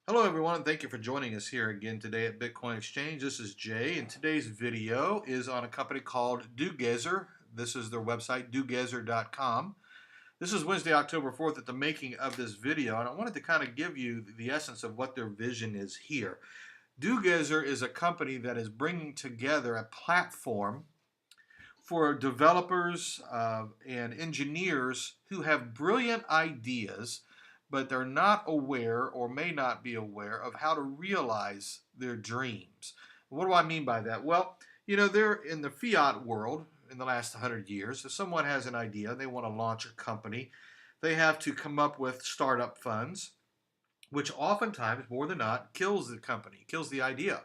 Hello everyone, and thank you for joining us here again today at Bitcoin Exchange. This is Jay, and today's video is on a company called DoGezer. This is their website, DoGezer.com. This is Wednesday, October 4th at the making of this video, and I wanted to kind of give you the essence of what their vision is here. DoGezer is a company that is bringing together a platform for developers and engineers who have brilliant ideas, but they're not aware or may not be aware of how to realize their dreams. What do I mean by that? Well, they're in the fiat world in the last 100 years. If someone has an idea, they want to launch a company, they have to come up with startup funds, which oftentimes, more than not, kills the company, kills the idea,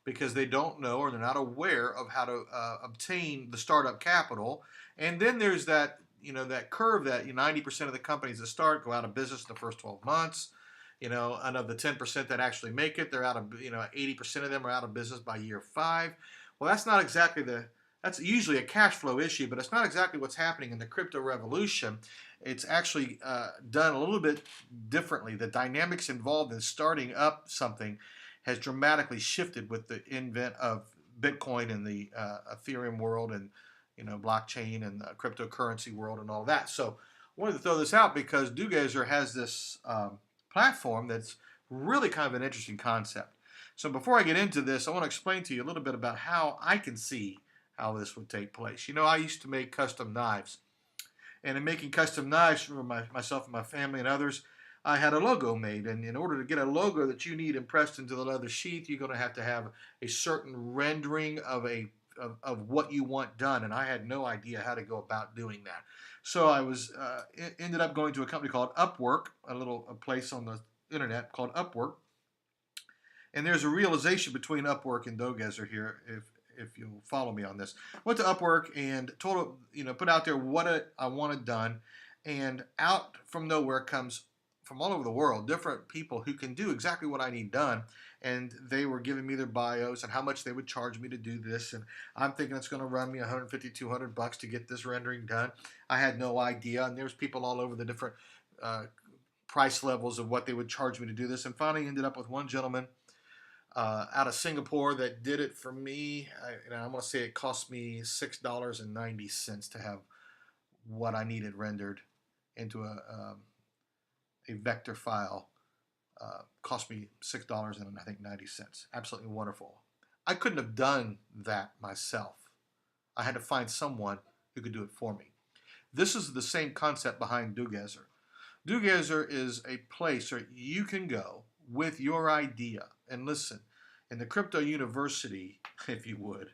because they don't know or they're not aware of how to obtain the startup capital. And then there's that curve that 90% of the companies that start go out of business in the first 12 months. And of the 10% that actually make it, they're out of 80% of them are out of business by year 5. Well, that's usually a cash flow issue, but it's not exactly what's happening in the crypto revolution. It's actually done a little bit differently. The dynamics involved in starting up something has dramatically shifted with the invent of Bitcoin and the Ethereum world and blockchain and the cryptocurrency world and all that. So I wanted to throw this out because DoGezer has this platform that's really kind of an interesting concept. So before I get into this, I want to explain to you a little bit about how I can see how this would take place. I used to make custom knives. And in making custom knives for myself and my family and others, I had a logo made. And in order to get a logo that you need impressed into the leather sheath, you're going to have a certain rendering of what you want done. And I had no idea how to go about doing that. So I ended up going to a company called UpWork, a place on the internet called UpWork. And there's a realization between UpWork and DoGezer here, if you'll follow me on this. Went to UpWork and put out there what I wanted done, and out from nowhere comes, from all over the world, different people who can do exactly what I need done. And they were giving me their bios and how much they would charge me to do this. And I'm thinking it's going to run me 150, 200 bucks to get this rendering done. I had no idea. And there's people all over the different price levels of what they would charge me to do this. And finally ended up with one gentleman out of Singapore that did it for me. I'm going to say it cost me $6.90 to have what I needed rendered into a vector file. Cost me $6.90. Absolutely wonderful. I couldn't have done that myself. I had to find someone who could do it for me. This is the same concept behind DoGezer. DoGezer is a place where you can go with your idea. And listen, in the crypto university, if you would,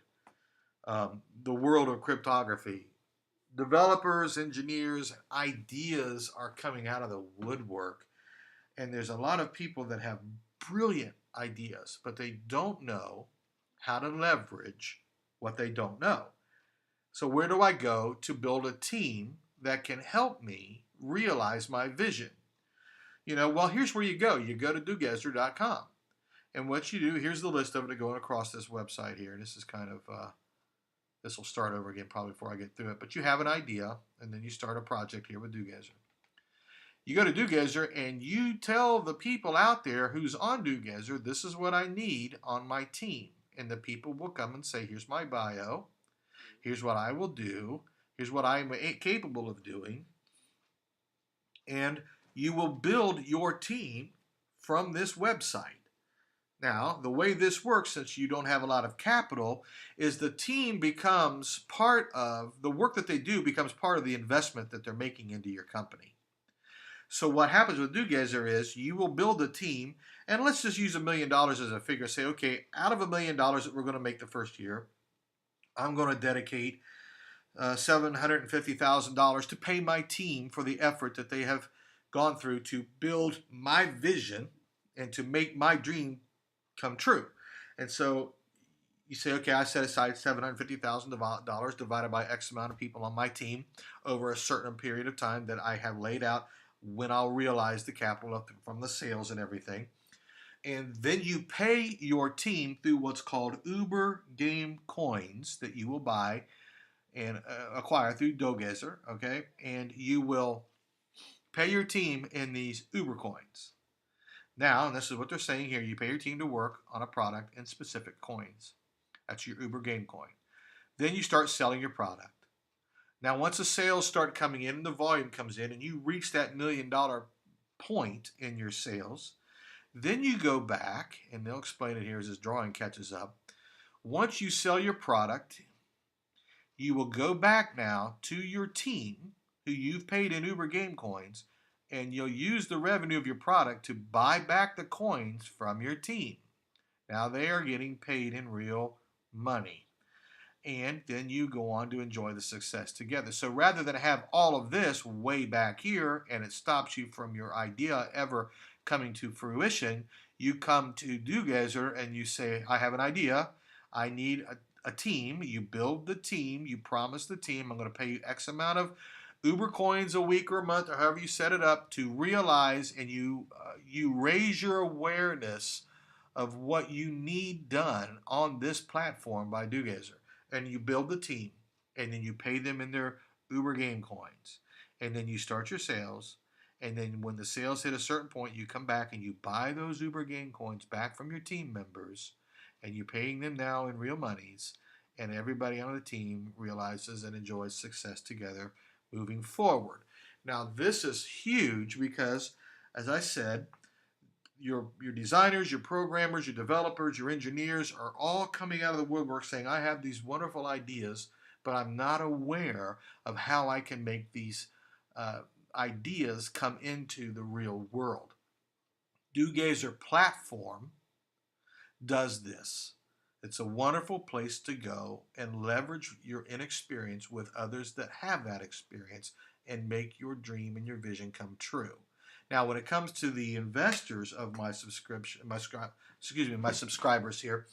the world of cryptography, developers, engineers, ideas are coming out of the woodwork. And there's a lot of people that have brilliant ideas, but they don't know how to leverage what they don't know. So where do I go to build a team that can help me realize my vision? Well, here's where you go. You go to DoGezer.com. And what you do, here's the list of it going across this website here. This is kind of, this will start over again probably before I get through it. But you have an idea, and then you start a project here with DoGezer. You go to DoGezer, and you tell the people out there who's on DoGezer, this is what I need on my team. And the people will come and say, here's my bio. Here's what I will do. Here's what I'm capable of doing. And you will build your team from this website. Now, the way this works, since you don't have a lot of capital, is the team becomes part of, the work that they do becomes part of the investment that they're making into your company. So what happens with DoGezer is you will build a team, and let's just use $1 million as a figure. Say, okay, out of $1 million that we're going to make the first year, I'm going to dedicate $750,000 to pay my team for the effort that they have gone through to build my vision and to make my dream come true. And so you say, okay, I set aside $750,000 divided by X amount of people on my team over a certain period of time that I have laid out when I'll realize the capital from the sales and everything. And then you pay your team through what's called Uber game coins that you will buy and acquire through DoGezer, okay? And you will pay your team in these Uber coins. Now, and this is what they're saying here, you pay your team to work on a product in specific coins. That's your Uber game coin. Then you start selling your product. Now, once the sales start coming in and the volume comes in and you reach that $1 million point in your sales, then you go back, and they'll explain it here as this drawing catches up. Once you sell your product, you will go back now to your team who you've paid in Uber game coins, and you'll use the revenue of your product to buy back the coins from your team. Now they are getting paid in real money. And then you go on to enjoy the success together. So rather than have all of this way back here and it stops you from your idea ever coming to fruition, you come to DoGezer and you say, I have an idea. I need a team. You build the team. You promise the team, I'm going to pay you X amount of Uber coins a week or a month or however you set it up to realize, and you raise your awareness of what you need done on this platform by DoGezer. And you build the team, and then you pay them in their Uber game coins, and then you start your sales, and then when the sales hit a certain point, you come back and you buy those Uber game coins back from your team members, and you're paying them now in real monies, and everybody on the team realizes and enjoys success together moving forward. Now, this is huge because, as I said, your designers, your programmers, your developers, your engineers are all coming out of the woodwork saying, I have these wonderful ideas, but I'm not aware of how I can make these ideas come into the real world. DoGezer platform does this. It's a wonderful place to go and leverage your inexperience with others that have that experience and make your dream and your vision come true. Now, when it comes to the investors of my subscribers here,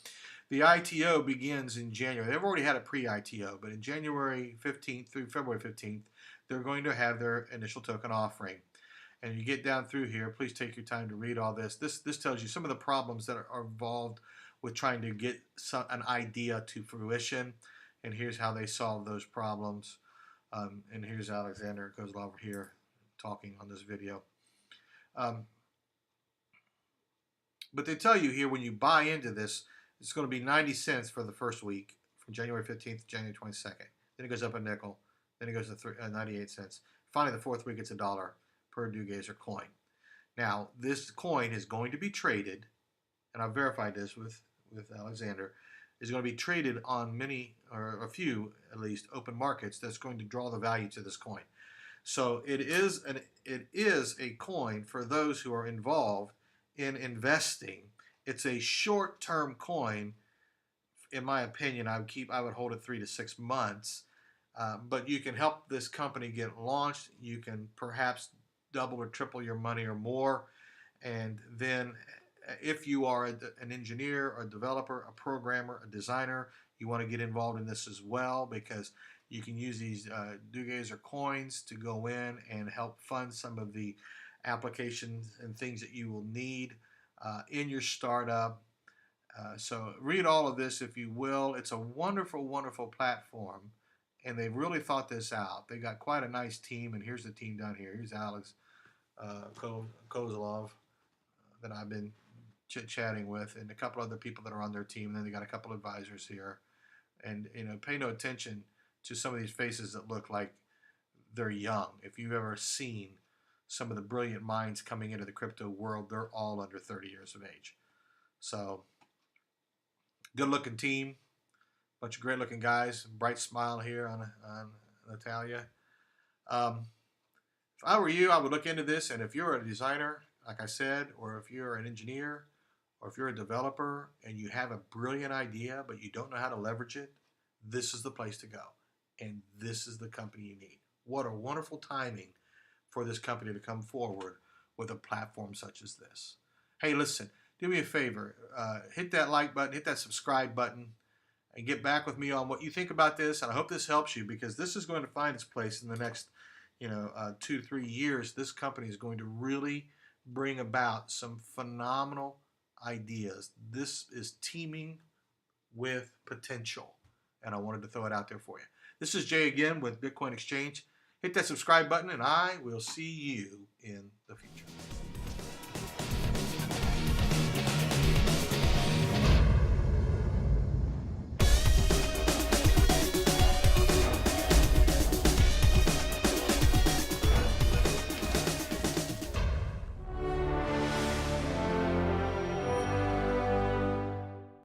the ITO begins in January. They've already had a pre-ITO, but in January 15th through February 15th, they're going to have their initial token offering. And you get down through here, please take your time to read all this. This tells you some of the problems that are involved with trying to get an idea to fruition. And here's how they solve those problems. And here's Alexander Kozlov over here talking on this video. But they tell you here when you buy into this, it's going to be 90 cents for the first week from January 15th to January 22nd. Then it goes up a nickel. Then it goes to 98 cents. Finally, the fourth week, it's $1 per DoGezer coin. Now, this coin is going to be traded, and I've verified this with Alexander, is going to be traded on many, or a few at least, open markets that's going to draw the value to this coin. So it is a coin for those who are involved in investing. It's a short-term coin. In my opinion, I would hold it 3 to 6 months. But you can help this company get launched. You can perhaps double or triple your money or more. And then if you are an engineer, a developer, a programmer, a designer, you want to get involved in this as well, because you can use these DoGezer coins to go in and help fund some of the applications and things that you will need in your startup. So read all of this if you will. It's a wonderful, wonderful platform, and they've really thought this out. They got quite a nice team, and here's the team down here. Here's Alex Kozlov that I've been chit-chatting with, and a couple other people that are on their team. And then they got a couple advisors here. And pay no attention to some of these faces that look like they're young. If you've ever seen some of the brilliant minds coming into the crypto world, they're all under 30 years of age. So, good looking team, bunch of great looking guys, bright smile here on Natalia. If I were you, I would look into this, and if you're a designer, like I said, or if you're an engineer, or if you're a developer and you have a brilliant idea but you don't know how to leverage it, this is the place to go. And this is the company you need. What a wonderful timing for this company to come forward with a platform such as this. Hey, listen, do me a favor. Hit that like button, hit that subscribe button, and get back with me on what you think about this. And I hope this helps you, because this is going to find its place in the next 2 to 3 years. This company is going to really bring about some phenomenal ideas. This is teeming with potential, and I wanted to throw it out there for you. This is Jay again with Bitcoin Exchange. Hit that subscribe button, and I will see you in the